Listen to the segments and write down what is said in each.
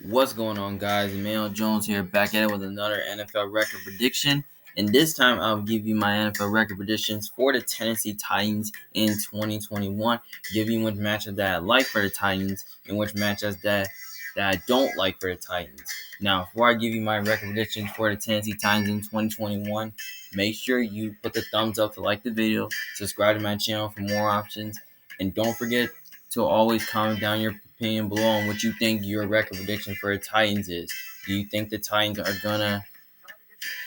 What's going on, guys? Emmanuel Jones here, back at it with another NFL record prediction. And this time, I'll give you my NFL record predictions for the Tennessee Titans in 2021. Give you which matchups that I like for the Titans and which matchups that I don't like for the Titans. Now, before I give you my record predictions for the Tennessee Titans in 2021, make sure you put the thumbs up to like the video, subscribe to my channel for more options, and don't forget to always comment down your opinion below on what you think your record prediction for the Titans is. Do you think the Titans are gonna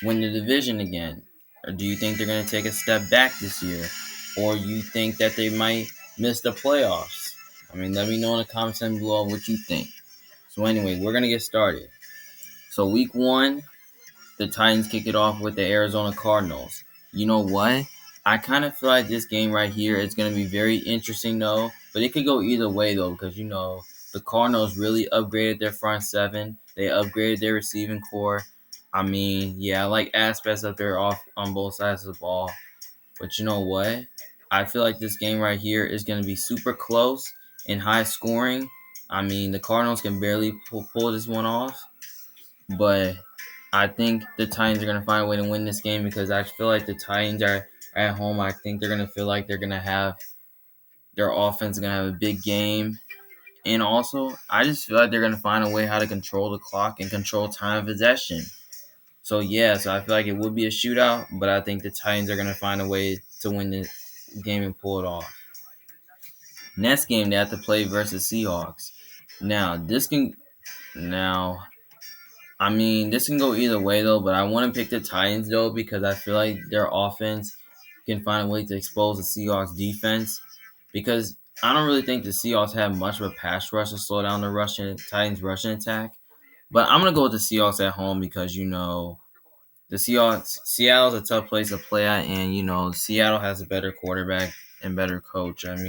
win the division again? Or do you think they're gonna take a step back this year? Or you think that they might miss the playoffs? Let me know in the comments down below what you think. So anyway, we're gonna get started. So week 1, the Titans kick it off with the Arizona Cardinals. You know what? I kind of feel like this game right here is going to be very interesting, though. But it could go either way, though, because, the Cardinals really upgraded their front seven. They upgraded their receiving core. I like aspects of their off on both sides of the ball. But you know what? I feel like this game right here is going to be super close and high scoring. The Cardinals can barely pull this one off. But I think the Titans are going to find a way to win this game because I feel like the Titans are at home. I think they're going to feel like they're going to have their offense is going to have a big game. And also, I just feel like they're going to find a way how to control the clock and control time of possession. So I feel like it would be a shootout, but I think the Titans are going to find a way to win the game and pull it off. Next game, they have to play versus Seahawks. This can go either way, though, but I want to pick the Titans, though, because I feel like their offense can find a way to expose the Seahawks defense, because I don't really think the Seahawks have much of a pass rush to slow down the Titans rushing attack. But I'm going to go with the Seahawks at home because, Seattle's a tough place to play at, and, Seattle has a better quarterback and better coach. That's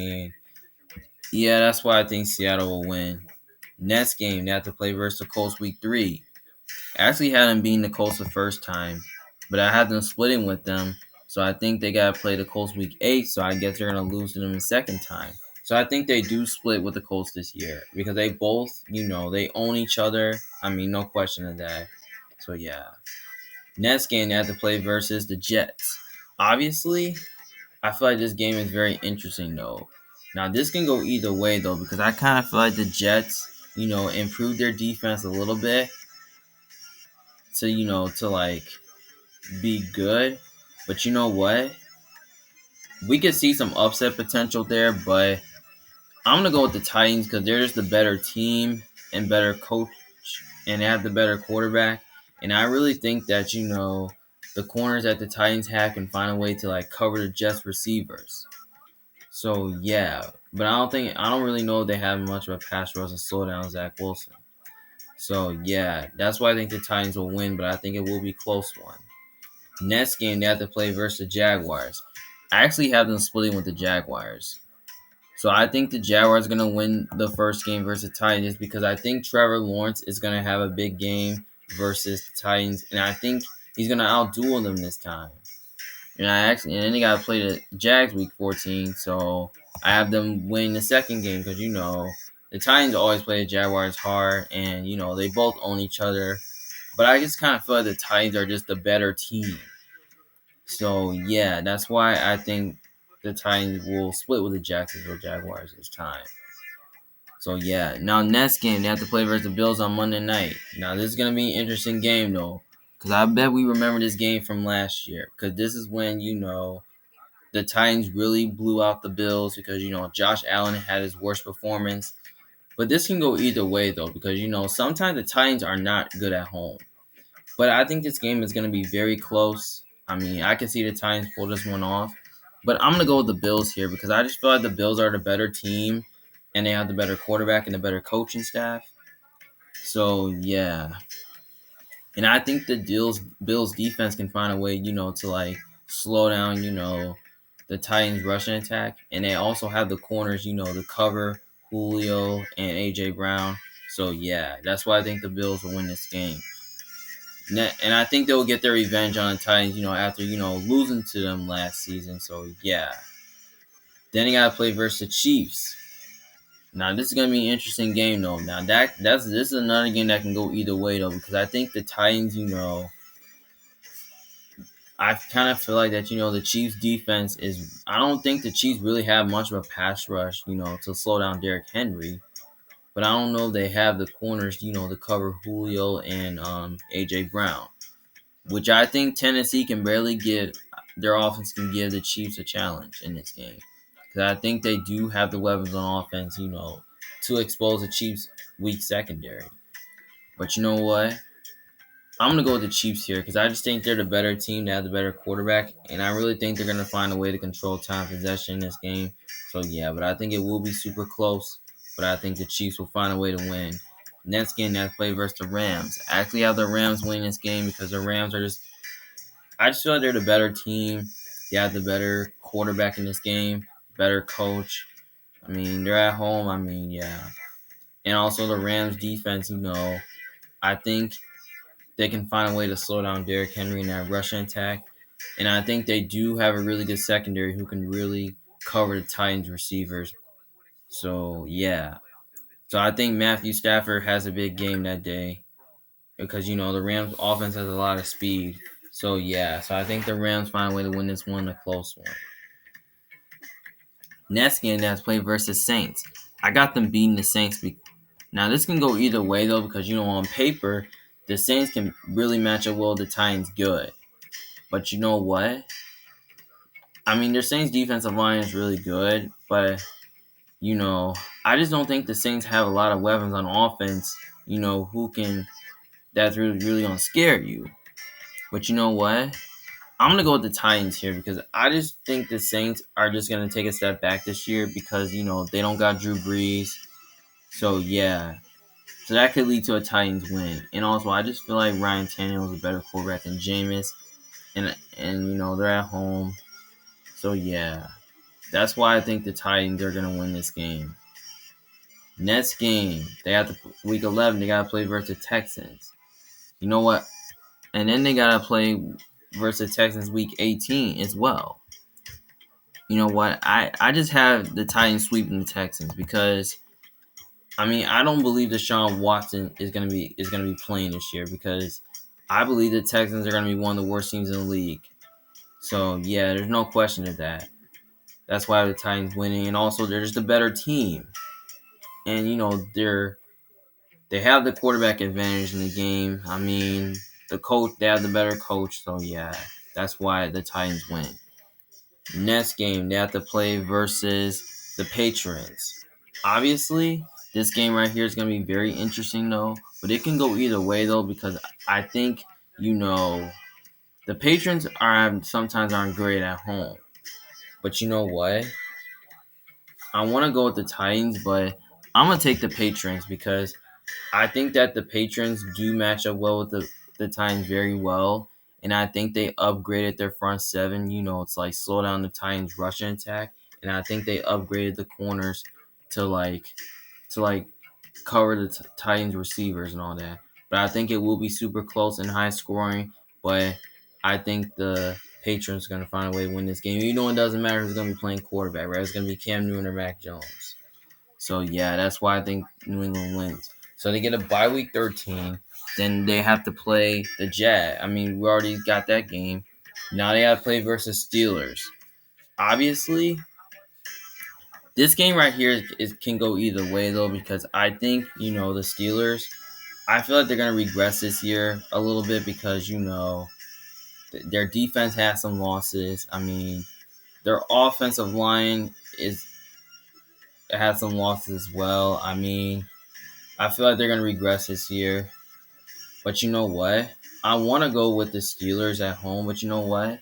why I think Seattle will win. Next game, they have to play versus the Colts week 3. I actually had them beating the Colts the first time, but I had them splitting with them, so I think they got to play the Colts week 8, so I guess they're going to lose to them the second time. So I think they do split with the Colts this year because they both, they own each other. No question of that. So, Next game, they have to play versus the Jets. Obviously, I feel like this game is very interesting, though. Now, this can go either way, though, because I kind of feel like the Jets, improved their defense a little bit to be good. But you know what? We could see some upset potential there, but I'm going to go with the Titans because they're just the better team and better coach, and they have the better quarterback. And I really think that, the corners that the Titans have can find a way to cover the Jets receivers. So but I don't really know if they have much of a pass rush and slow down Zach Wilson. So that's why I think the Titans will win, but I think it will be a close one. Next game, they have to play versus the Jaguars. I actually have them splitting with the Jaguars. So I think the Jaguars are going to win the first game versus the Titans because I think Trevor Lawrence is going to have a big game versus the Titans, and I think he's going to outduel them this time. And then they got to play the Jags week 14, so I have them winning the second game because, the Titans always play the Jaguars hard, and, they both own each other. But I just kind of feel like the Titans are just the better team. So, that's why I think the Titans will split with the Jacksonville Jaguars this time. So, now next game, they have to play versus the Bills on Monday night. Now, this is going to be an interesting game, though, because I bet we remember this game from last year, because this is when, the Titans really blew out the Bills because, Josh Allen had his worst performance. But this can go either way, though, because, sometimes the Titans are not good at home. But I think this game is going to be very close. I can see the Titans pull this one off. But I'm going to go with the Bills here because I just feel like the Bills are the better team and they have the better quarterback and the better coaching staff. So, And I think the Bills defense can find a way, to slow down, the Titans rushing attack. And they also have the corners, to cover Julio and A.J. Brown. So, that's why I think the Bills will win this game. And I think they'll get their revenge on the Titans, after, losing to them last season. So, Then they got to play versus the Chiefs. Now this is gonna be an interesting game though. Now this is another game that can go either way though, because I think the Titans, I kind of feel like that, the Chiefs defense is, I don't think the Chiefs really have much of a pass rush, to slow down Derrick Henry. But I don't know if they have the corners, to cover Julio and AJ Brown, which I think Tennessee can barely give, their offense can give the Chiefs a challenge in this game. Because I think they do have the weapons on offense, to expose the Chiefs' weak secondary. But you know what? I'm going to go with the Chiefs here because I just think they're the better team. They have the better quarterback. And I really think they're going to find a way to control time possession in this game. So, yeah, but I think it will be super close. But I think the Chiefs will find a way to win. Next game, that's play versus the Rams. I actually have the Rams winning this game because the Rams are just, I just feel like they're the better team. They have the better quarterback in this game, better coach. I mean, they're at home. I mean, yeah. And also the Rams defense, I think they can find a way to slow down Derrick Henry in that rushing attack. And I think they do have a really good secondary who can really cover the Titans receivers. So, yeah. So I think Matthew Stafford has a big game that day because, the Rams offense has a lot of speed. So, yeah. So I think the Rams find a way to win this one, a close one. Next game that's played versus Saints. I got them beating the Saints. Now, this can go either way, though, because, on paper, the Saints can really match up well with the Titans good. But you know what? I mean, their Saints defensive line is really good, but, I just don't think the Saints have a lot of weapons on offense, that's really going to scare you. But you know what? I'm going to go with the Titans here because I just think the Saints are just going to take a step back this year because, they don't got Drew Brees. So, yeah. So that could lead to a Titans win. And also, I just feel like Ryan Tannehill is a better quarterback than Jameis. And they're at home. So, yeah. That's why I think the Titans are going to win this game. Next game, they have week 11, they got to play versus the Texans. You know what? And then they got to play versus the Texans week 18 as well. You know what? I just have the Titans sweeping the Texans because, I mean, I don't believe Deshaun Watson is gonna be playing this year because I believe the Texans are gonna be one of the worst teams in the league. So yeah, there's no question of that. That's why the Titans winning, and also they're just a better team. And they have the quarterback advantage in the game. I mean, they have the better coach. So yeah, that's why the Titans win. Next game, they have to play versus the Patriots. Obviously, this game right here is going to be very interesting, though. But it can go either way, though, because I think, the Patriots sometimes aren't great at home. But you know what? I want to go with the Titans, but I'm going to take the Patriots because I think that the Patriots do match up well with the Titans very well. And I think they upgraded their front seven. It's like slow down the Titans' rushing attack. And I think they upgraded the corners to cover the Titans receivers and all that. But I think it will be super close and high scoring. But I think the Patriots are going to find a way to win this game. It doesn't matter who's going to be playing quarterback, right? It's going to be Cam Newton or Mac Jones. So, yeah, that's why I think New England wins. So they get a bye week 13. Then they have to play the Jags. I mean, we already got that game. Now they have to play versus Steelers. Obviously, this game right here can go either way, though, because I think, the Steelers, I feel like they're going to regress this year a little bit because, their defense has some losses. I mean, their offensive line has some losses as well. I mean, I feel like they're going to regress this year. But you know what? I want to go with the Steelers at home. But you know what?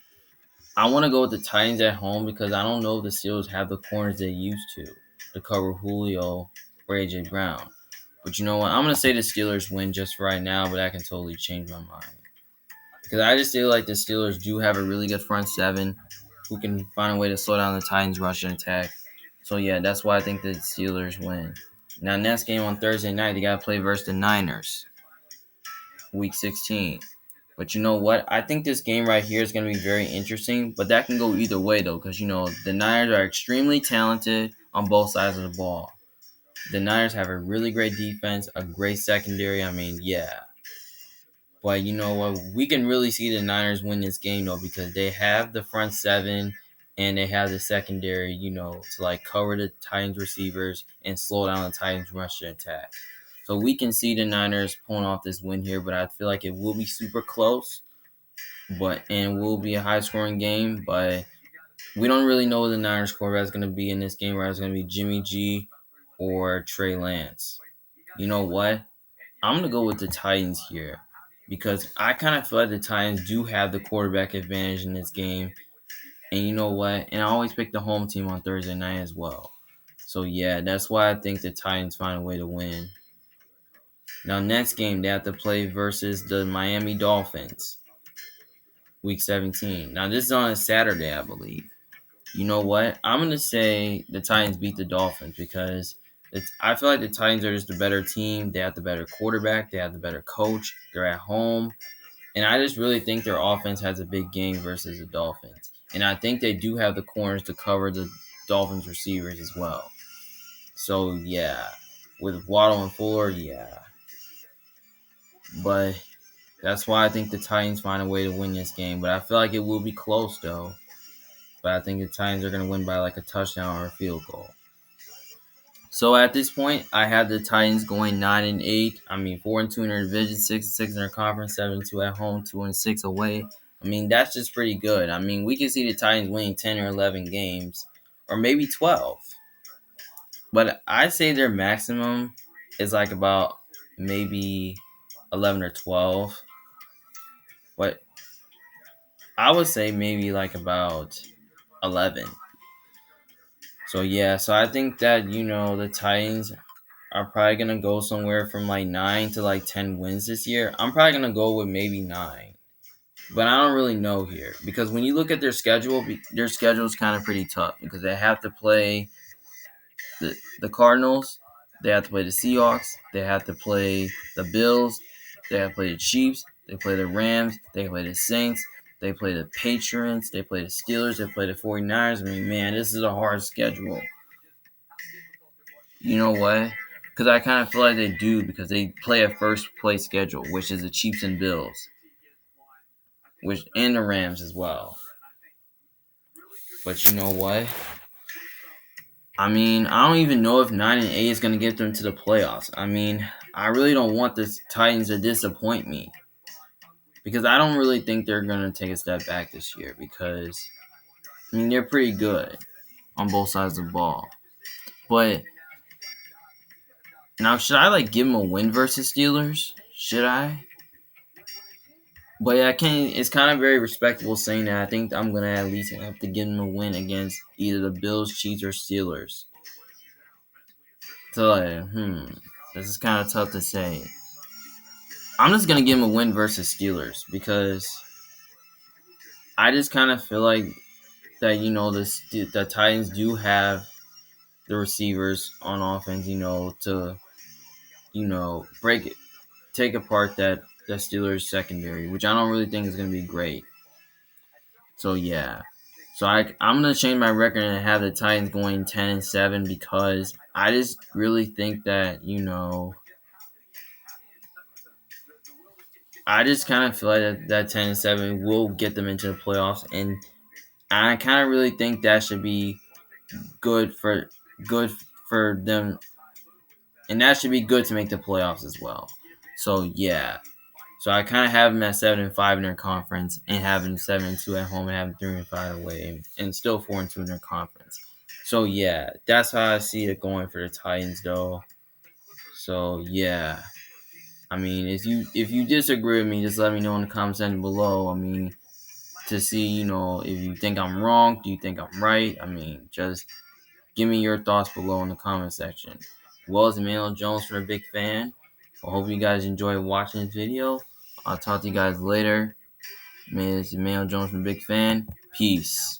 I want to go with the Titans at home because I don't know if the Steelers have the corners they used to cover Julio or AJ Brown. But you know what? I'm going to say the Steelers win just right now, but I can totally change my mind. Because I just feel like the Steelers do have a really good front seven who can find a way to slow down the Titans' rushing attack. So, yeah, that's why I think the Steelers win. Now, next game on Thursday night, they got to play versus the Niners, week 16. But you know what? I think this game right here is going to be very interesting, but that can go either way, though, because, the Niners are extremely talented on both sides of the ball. the Niners have a really great defense, a great secondary. I mean, yeah. But you know what? We can really see the Niners win this game though because they have the front seven and they have the secondary, to like cover the Titans receivers and slow down the Titans rushing attack. So we can see the Niners pulling off this win here, but I feel like it will be super close, and will be a high scoring game. But we don't really know who the Niners quarterback is going to be in this game. Whether it's going to be Jimmy G or Trey Lance. You know what? I'm going to go with the Titans here because I kind of feel like the Titans do have the quarterback advantage in this game. And you know what? And I always pick the home team on Thursday night as well. So yeah, that's why I think the Titans find a way to win. Now next game they have to play versus the Miami Dolphins. Week 17. Now this is on a Saturday, I believe. You know what? I'm going to say the Titans beat the Dolphins because I feel like the Titans are just a better team. They have the better quarterback. They have the better coach. They're at home. And I just really think their offense has a big game versus the Dolphins. And I think they do have the corners to cover the Dolphins receivers as well. So, yeah. With Waddle and Fuller, yeah. But that's why I think the Titans find a way to win this game. But I feel like it will be close, though. But I think the Titans are going to win by like a touchdown or a field goal. So at this point, I have the Titans going 9-8. 4-2 in their division, 6-6 in their conference, 7-2 at home, 2-6 away. That's just pretty good. We can see the Titans winning 10 or 11 games, or maybe 12. But I'd say their maximum is like about maybe 11 or 12. But I would say maybe like about 11. So yeah, so I think that, the Titans are probably going to go somewhere from like 9 to like 10 wins this year. I'm probably going to go with maybe 9. But I don't really know here because when you look at their schedule is kind of pretty tough because they have to play the Cardinals, they have to play the Seahawks, they have to play the Bills, they have to play the Chiefs, they play the Rams, they play the Saints, they play the Patriots, they play the Steelers, they play the 49ers. Man, this is a hard schedule. You know what? Because I kind of feel like they do because they play a first place schedule, which is the Chiefs and Bills, and the Rams as well. But you know what? I don't even know if 9-8 is going to get them to the playoffs. I really don't want the Titans to disappoint me because I don't really think they're going to take a step back this year because, they're pretty good on both sides of the ball. But now, should I give them a win versus Steelers? Should I? But yeah, it's kind of very respectable saying that. I think I'm going to at least have to give them a win against either the Bills, Chiefs, or Steelers. So, this is kind of tough to say. I'm just going to give them a win versus Steelers because I just kind of feel like that, the Titans do have the receivers on offense, to, take apart the Steelers secondary, which I don't really think is going to be great. So, yeah. So, I'm going to change my record and have the Titans going 10-7 because I just really think that, I just kind of feel like that 10-7 will get them into the playoffs, and I kind of really think that should be good for them, and that should be good to make the playoffs as well. So yeah, so I kind of have them at 7-5 in their conference, and have them 7-2 at home, and have them 3-5 away, and still 4-2 in their conference. So yeah, that's how I see it going for the Titans, though. So yeah. If you disagree with me, just let me know in the comment section below. To see, if you think I'm wrong, do you think I'm right? Just give me your thoughts below in the comment section. Well, it's Emmanuel Jones from The Big Fan. I hope you guys enjoyed watching this video. I'll talk to you guys later. It's Emmanuel Jones from The Big Fan. Peace.